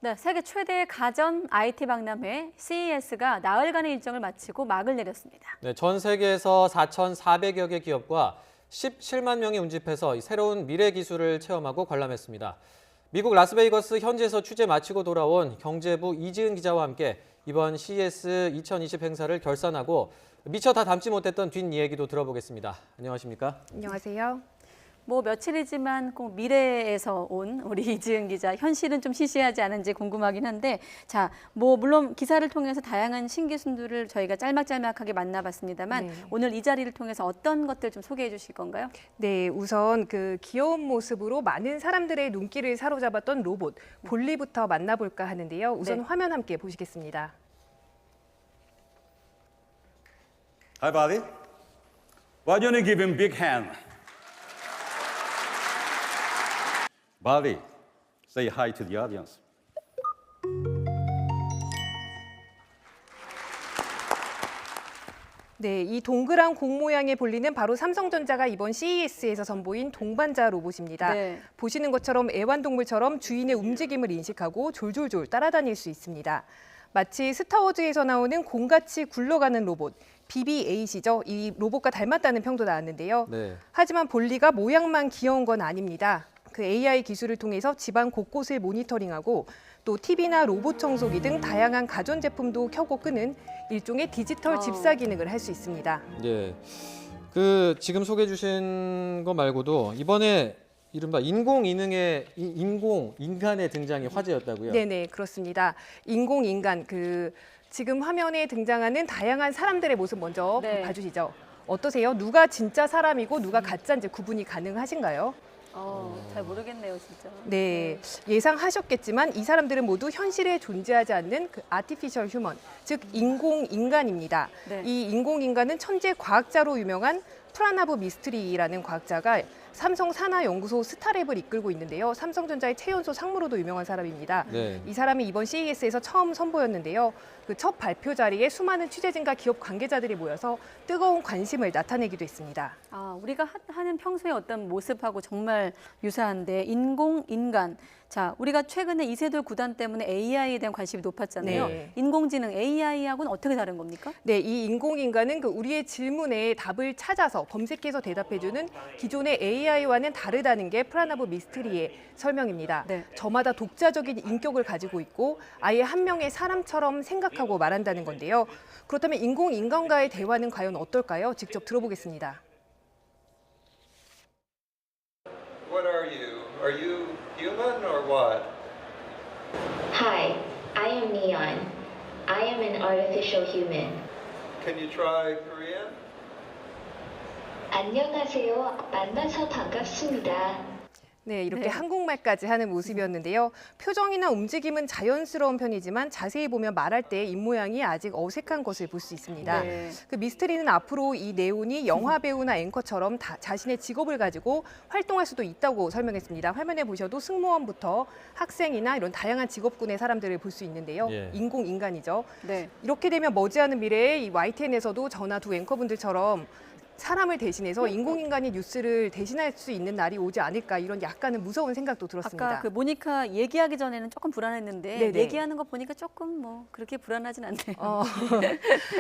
네, 세계 최대 가전 IT 박람회 CES가 나흘간의 일정을 마치고 막을 내렸습니다. 네, 전 세계에서 4,400여 개 기업과 17만 명이 운집해서 이 새로운 미래 기술을 체험하고 관람했습니다. 미국 라스베이거스 현지에서 취재 마치고 돌아온 경제부 이지은 기자와 함께 이번 CES 2020 행사를 결산하고 미처 다 담지 못했던 뒷이야기도 들어보겠습니다. 안녕하십니까? 안녕하세요. 뭐 며칠이지만 꼭 미래에서 온 우리 이지은 기자, 현실은 좀 시시하지 않은지 궁금하긴 한데, 자, 뭐 물론 기사를 통해서 다양한 신기술들을 저희가 짤막짤막하게 만나봤습니다만 네. 오늘 이 자리를 통해서 어떤 것들 좀 소개해 주실 건가요? 네, 우선 그 귀여운 모습으로 많은 사람들의 눈길을 사로잡았던 로봇 볼리부터 만나볼까 하는데요. 우선 네. 화면 함께 보시겠습니다. Hi, Bobby. Why don't you give him a big hand? Bobby, say hi to the audience. 네, 이 동그란 공 모양의 볼리는 바로 삼성전자가 이번 CES에서 선보인 동반자 로봇입니다. 네. 보시는 것처럼 애완동물처럼 주인의 움직임을 인식하고 졸졸졸 따라다닐 수 있습니다. 마치 스타워즈에서 나오는 공같이 굴러가는 로봇, BB-8이죠. 이 로봇과 닮았다는 평도 나왔는데요. 네. 하지만 볼리가 모양만 귀여운 건 아닙니다. 그 AI 기술을 통해서 집안 곳곳을 모니터링하고 또 TV나 로봇 청소기 등 다양한 가전제품도 켜고 끄는 일종의 디지털 집사 기능을 할 수 있습니다. 예. 그 지금 소개해 주신 거 말고도 이번에 이른바 인공인간의 등장이 화제였다고요? 네네, 그렇습니다. 인공인간, 지금 화면에 등장하는 다양한 사람들의 모습 먼저 네. 봐주시죠. 어떠세요? 누가 진짜 사람이고 누가 가짜인지 구분이 가능하신가요? 잘 모르겠네요, 진짜. 네, 예상하셨겠지만 이 사람들은 모두 현실에 존재하지 않는 그 아티피셜 휴먼, 즉 인공인간입니다. 네. 이 인공인간은 천재 과학자로 유명한 프라나브 미스트리라는 과학자가 삼성 산하연구소 스타랩을 이끌고 있는데요. 삼성전자의 최연소 상무로도 유명한 사람입니다. 네. 이 사람이 이번 CES에서 처음 선보였는데요. 그 첫 발표 자리에 수많은 취재진과 기업 관계자들이 모여서 뜨거운 관심을 나타내기도 했습니다. 우리가 하는 평소의 어떤 모습하고 정말 유사한데 인공인간. 자, 우리가 최근에 이세돌 구단 때문에 AI에 대한 관심이 높았잖아요. 네. 인공지능 AI하고는 어떻게 다른 겁니까? 네, 이 인공인간은 우리의 질문에 답을 찾아서 검색해서 대답해주는 기존의 AI와는 다르다는 게 프라나브 미스트리의 설명입니다. 네. 저마다 독자적인 인격을 가지고 있고 아예 한 명의 사람처럼 생각하고 말한다는 건데요. 그렇다면 인공인간과의 대화는 과연 어떨까요? 직접 들어보겠습니다. What are you? Are you human or what? Hi, I am Neon. I am an artificial human. Can you try Korean? 안녕하세요. 만나서 반갑습니다. 네, 이렇게 네. 한국말까지 하는 모습이었는데요. 표정이나 움직임은 자연스러운 편이지만 자세히 보면 말할 때 입모양이 아직 어색한 것을 볼 수 있습니다. 네. 그 미스트리는 앞으로 이 네온이 영화 배우나 앵커처럼 자신의 직업을 가지고 활동할 수도 있다고 설명했습니다. 화면에 보셔도 승무원부터 학생이나 이런 다양한 직업군의 사람들을 볼 수 있는데요. 예. 인공인간이죠. 네. 이렇게 되면 머지않은 미래에 이 YTN에서도 저나 두 앵커분들처럼 사람을 대신해서 인공인간이 뉴스를 대신할 수 있는 날이 오지 않을까 이런 약간은 무서운 생각도 들었습니다. 아까 그 모니카 얘기하기 전에는 조금 불안했는데 네네. 얘기하는 거 보니까 조금 뭐 그렇게 불안하진 않네요.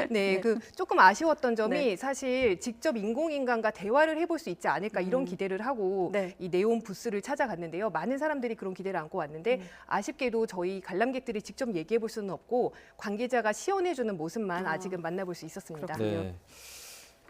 네, 조금 아쉬웠던 점이 네. 사실 직접 인공인간과 대화를 해볼 수 있지 않을까 이런 기대를 하고 네. 이 네온 부스를 찾아갔는데요. 많은 사람들이 그런 기대를 안고 왔는데 아쉽게도 저희 관람객들이 직접 얘기해 볼 수는 없고 관계자가 시연해주는 모습만 아직은 만나볼 수 있었습니다. 네.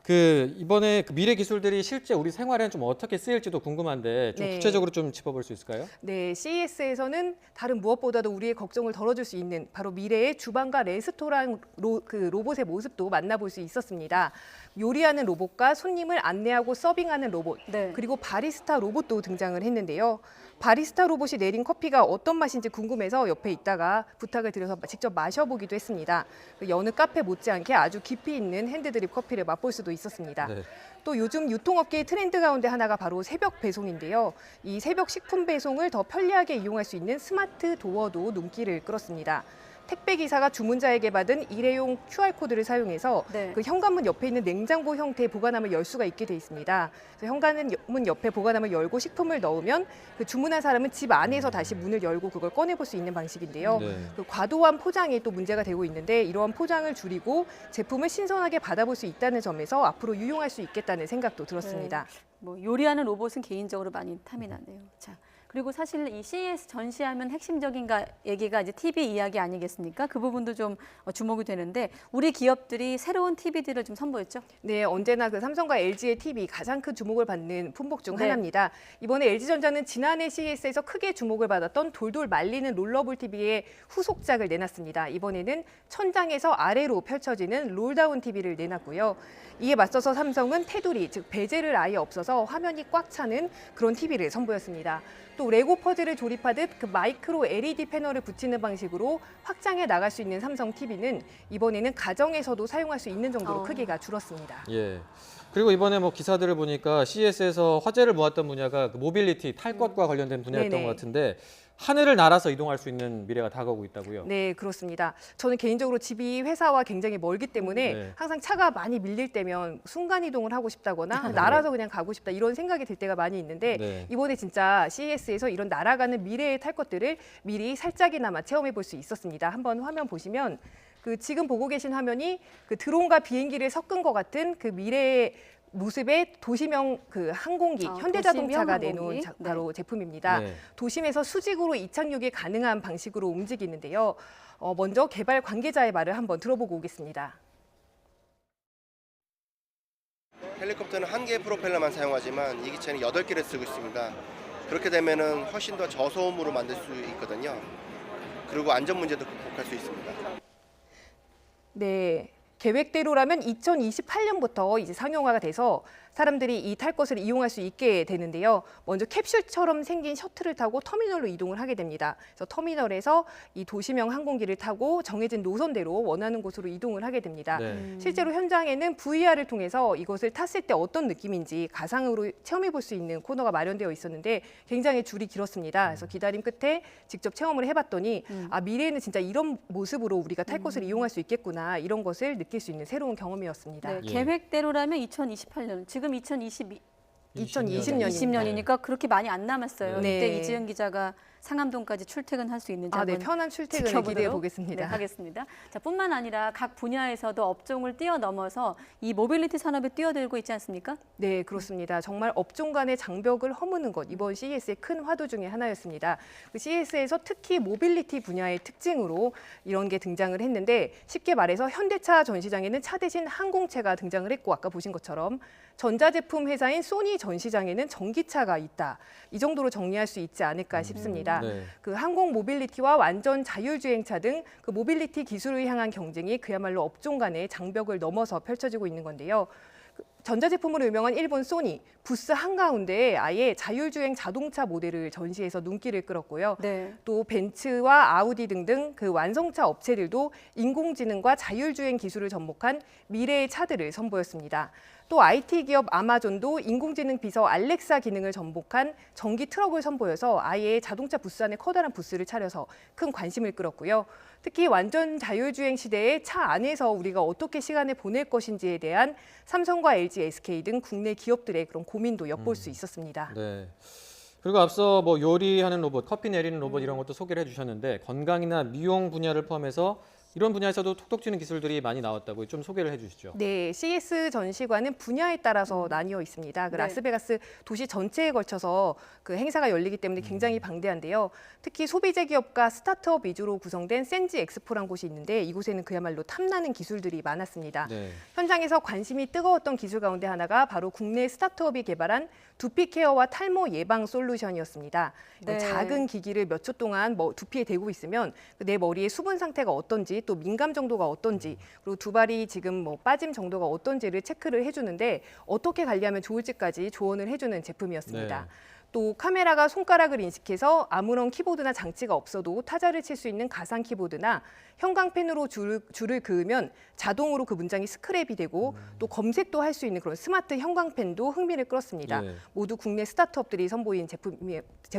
그 이번에 그 미래 기술들이 실제 우리 생활에는 좀 어떻게 쓰일지도 궁금한데 좀 네. 구체적으로 좀 짚어볼 수 있을까요? 네, CES에서는 다른 무엇보다도 우리의 걱정을 덜어줄 수 있는 바로 미래의 주방과 레스토랑 로봇의 모습도 만나볼 수 있었습니다. 요리하는 로봇과 손님을 안내하고 서빙하는 로봇, 네. 그리고 바리스타 로봇도 등장을 했는데요. 바리스타 로봇이 내린 커피가 어떤 맛인지 궁금해서 옆에 있다가 부탁을 드려서 직접 마셔보기도 했습니다. 여느 카페 못지않게 아주 깊이 있는 핸드드립 커피를 맛볼 수도 있었습니다. 네. 또 요즘 유통업계의 트렌드 가운데 하나가 바로 새벽 배송인데요. 이 새벽 식품 배송을 더 편리하게 이용할 수 있는 스마트 도어도 눈길을 끌었습니다. 택배 기사가 주문자에게 받은 일회용 QR코드를 사용해서 네. 그 현관문 옆에 있는 냉장고 형태의 보관함을 열 수가 있게 돼 있습니다. 그래서 현관문 옆에 보관함을 열고 식품을 넣으면 그 주문한 사람은 집 안에서 다시 문을 열고 그걸 꺼내볼 수 있는 방식인데요. 네. 그 과도한 포장이 또 문제가 되고 있는데 이러한 포장을 줄이고 제품을 신선하게 받아볼 수 있다는 점에서 앞으로 유용할 수 있겠다는 생각도 들었습니다. 뭐 요리하는 로봇은 개인적으로 많이 탐이 나네요. 자, 그리고 사실 이 CES 전시하면 핵심적인 얘기가 이제 TV 이야기 아니겠습니까? 그 부분도 좀 주목이 되는데 우리 기업들이 새로운 TV들을 좀 선보였죠? 네, 언제나 그 삼성과 LG의 TV 가장 큰 주목을 받는 품목 중 네. 하나입니다. 이번에 LG전자는 지난해 CES에서 크게 주목을 받았던 돌돌 말리는 롤러볼 TV의 후속작을 내놨습니다. 이번에는 천장에서 아래로 펼쳐지는 롤다운 TV를 내놨고요. 이에 맞서서 삼성은 테두리, 즉 베젤을 아예 없어서 화면이 꽉 차는 그런 TV를 선보였습니다. 또 레고 퍼즐을 조립하듯 그 마이크로 LED 패널을 붙이는 방식으로 확장해 나갈 수 있는 삼성 TV는 이번에는 가정에서도 사용할 수 있는 정도로 크기가 줄었습니다. 예. 그리고 이번에 뭐 기사들을 보니까 CES에서 화제를 모았던 분야가 그 모빌리티, 탈 것과 관련된 분야였던 네네. 것 같은데 하늘을 날아서 이동할 수 있는 미래가 다가오고 있다고요? 네, 그렇습니다. 저는 개인적으로 집이 회사와 굉장히 멀기 때문에 네. 항상 차가 많이 밀릴 때면 순간 이동을 하고 싶다거나 날아서 그냥 가고 싶다 이런 생각이 들 때가 많이 있는데 네. 이번에 진짜 CES에서 이런 날아가는 미래의 탈 것들을 미리 살짝이나마 체험해 볼 수 있었습니다. 한번 화면 보시면 그 지금 보고 계신 화면이 그 드론과 비행기를 섞은 것 같은 그 미래의 모습의 도시명 그 항공기 현대자동차가 도시명 내놓은 항공기. 바로 제품입니다. 네. 도심에서 수직으로 이착륙이 가능한 방식으로 움직이는데요. 먼저 개발 관계자의 말을 한번 들어보고 오겠습니다. 헬리콥터는 한 개의 프로펠러만 사용하지만 이 기체는 8개를 쓰고 있습니다. 그렇게 되면은 훨씬 더 저소음으로 만들 수 있거든요. 그리고 안전 문제도 극복할 수 있습니다. 네. 계획대로라면 2028년부터 이제 상용화가 돼서 사람들이 이 탈 것을 이용할 수 있게 되는데요. 먼저 캡슐처럼 생긴 셔틀을 타고 터미널로 이동을 하게 됩니다. 그래서 터미널에서 이 도시명 항공기를 타고 정해진 노선대로 원하는 곳으로 이동을 하게 됩니다. 네. 실제로 현장에는 VR을 통해서 이것을 탔을 때 어떤 느낌인지 가상으로 체험해 볼 수 있는 코너가 마련되어 있었는데 굉장히 줄이 길었습니다. 그래서 기다림 끝에 직접 체험을 해봤더니 아, 미래에는 진짜 이런 모습으로 우리가 탈 것을 이용할 수 있겠구나 이런 것을 느낄 수 있는 새로운 경험이었습니다. 네, 예. 계획대로라면 2028년, 지금 2022, 2020년 20년이니까 그렇게 많이 안 남았어요. 네. 그때 이지은 기자가 상암동까지 출퇴근할 수 있는지 아, 네, 한번 편한 출퇴근을 지켜보도록 기대해 보겠습니다. 네, 하겠습니다. 자, 뿐만 아니라 각 분야에서도 업종을 뛰어넘어서 이 모빌리티 산업에 뛰어들고 있지 않습니까? 네, 그렇습니다. 정말 업종 간의 장벽을 허무는 것, 이번 CES의 큰 화두 중에 하나였습니다. 그 CES에서 특히 모빌리티 분야의 특징으로 이런 게 등장을 했는데 쉽게 말해서 현대차 전시장에는 차 대신 항공체가 등장을 했고 아까 보신 것처럼 전자제품 회사인 소니 전시장에는 전기차가 있다. 이 정도로 정리할 수 있지 않을까 싶습니다. 네. 그 항공 모빌리티와 완전 자율주행차 등 그 모빌리티 기술을 향한 경쟁이 그야말로 업종 간의 장벽을 넘어서 펼쳐지고 있는 건데요. 전자제품으로 유명한 일본 소니 부스 한가운데에 아예 자율주행 자동차 모델을 전시해서 눈길을 끌었고요. 네. 또 벤츠와 아우디 등등 그 완성차 업체들도 인공지능과 자율주행 기술을 접목한 미래의 차들을 선보였습니다. 또 IT 기업 아마존도 인공지능 비서 알렉사 기능을 접목한 전기 트럭을 선보여서 아예 자동차 부스 안에 커다란 부스를 차려서 큰 관심을 끌었고요. 특히 완전 자율주행 시대에 차 안에서 우리가 어떻게 시간을 보낼 것인지에 대한 삼성과 LG, SK 등 국내 기업들의 그런 고민도 엿볼 수 있었습니다. 네. 그리고 앞서 뭐 요리하는 로봇, 커피 내리는 로봇 이런 것도 소개를 해주셨는데 건강이나 미용 분야를 포함해서 이런 분야에서도 톡톡 튀는 기술들이 많이 나왔다고 좀 소개를 해주시죠. 네, CES 전시관은 분야에 따라서 나뉘어 있습니다. 그 네. 라스베가스 도시 전체에 걸쳐서 그 행사가 열리기 때문에 굉장히 방대한데요. 특히 소비재 기업과 스타트업 위주로 구성된 센지 엑스포란 곳이 있는데 이곳에는 그야말로 탐나는 기술들이 많았습니다. 네. 현장에서 관심이 뜨거웠던 기술 가운데 하나가 바로 국내 스타트업이 개발한 두피 케어와 탈모 예방 솔루션이었습니다. 네. 작은 기기를 몇 초 동안 두피에 대고 있으면 내 머리의 수분 상태가 어떤지 또 민감 정도가 어떤지 그리고 두발이 지금 빠짐 정도가 어떤지를 체크를 해주는데 어떻게 관리하면 좋을지까지 조언을 해주는 제품이었습니다. 네. 또 카메라가 손가락을 인식해서 아무런 키보드나 장치가 없어도 타자를 칠 수 있는 가상 키보드나 형광펜으로 줄을 그으면 자동으로 그 문장이 스크랩이 되고 또 검색도 할 수 있는 그런 스마트 형광펜도 흥미를 끌었습니다. 예. 모두 국내 스타트업들이 선보인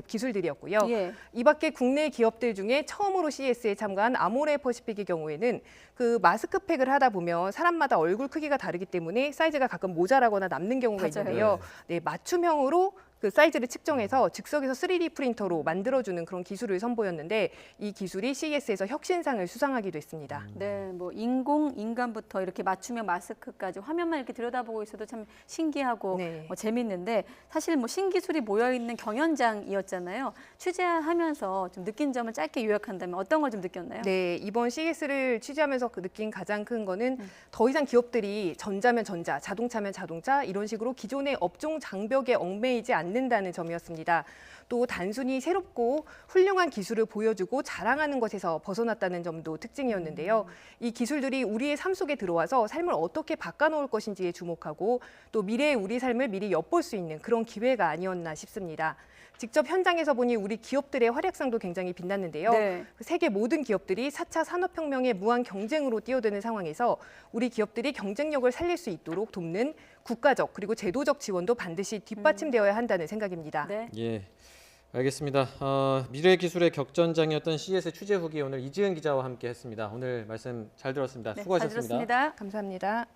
기술들이었고요. 예. 이 밖에 국내 기업들 중에 처음으로 CES에 참가한 아모레 퍼시픽의 경우에는 그 마스크팩을 하다 보면 사람마다 얼굴 크기가 다르기 때문에 사이즈가 가끔 모자라거나 남는 경우가 맞아요. 있는데요. 네, 맞춤형으로 그 사이즈를 측정해서 즉석에서 3D 프린터로 만들어주는 그런 기술을 선보였는데 이 기술이 CES에서 혁신상을 수상하기도 했습니다. 네, 뭐 인간부터 이렇게 맞춤형 마스크까지 화면만 이렇게 들여다보고 있어도 참 신기하고 네. 재밌는데 사실 뭐 신기술이 모여 있는 경연장이었잖아요. 취재하면서 좀 느낀 점을 짧게 요약한다면 어떤 걸 좀 느꼈나요? 네, 이번 CES를 취재하면서 그 느낀 가장 큰 거는 더 이상 기업들이 전자면 전자, 자동차면 자동차 이런 식으로 기존의 업종 장벽에 얽매이지 않는다는 점이었습니다. 또 단순히 새롭고 훌륭한 기술을 보여주고 자랑하는 것에서 벗어났다는 점도 특징이었는데요. 이 기술들이 우리의 삶 속에 들어와서 삶을 어떻게 바꿔놓을 것인지에 주목하고 또 미래의 우리 삶을 미리 엿볼 수 있는 그런 기회가 아니었나 싶습니다. 직접 현장에서 보니 우리 기업들의 활약상도 굉장히 빛났는데요. 네. 세계 모든 기업들이 4차 산업혁명의 무한 경쟁으로 뛰어드는 상황에서 우리 기업들이 경쟁력을 살릴 수 있도록 돕는 국가적 그리고 제도적 지원도 반드시 뒷받침되어야 한다는 생각입니다. 네. 예, 알겠습니다. 미래 기술의 격전장이었던 CES 취재 후기 오늘 이지은 기자와 함께했습니다. 오늘 말씀 잘 들었습니다. 네, 잘 수고하셨습니다. 들었습니다. 감사합니다.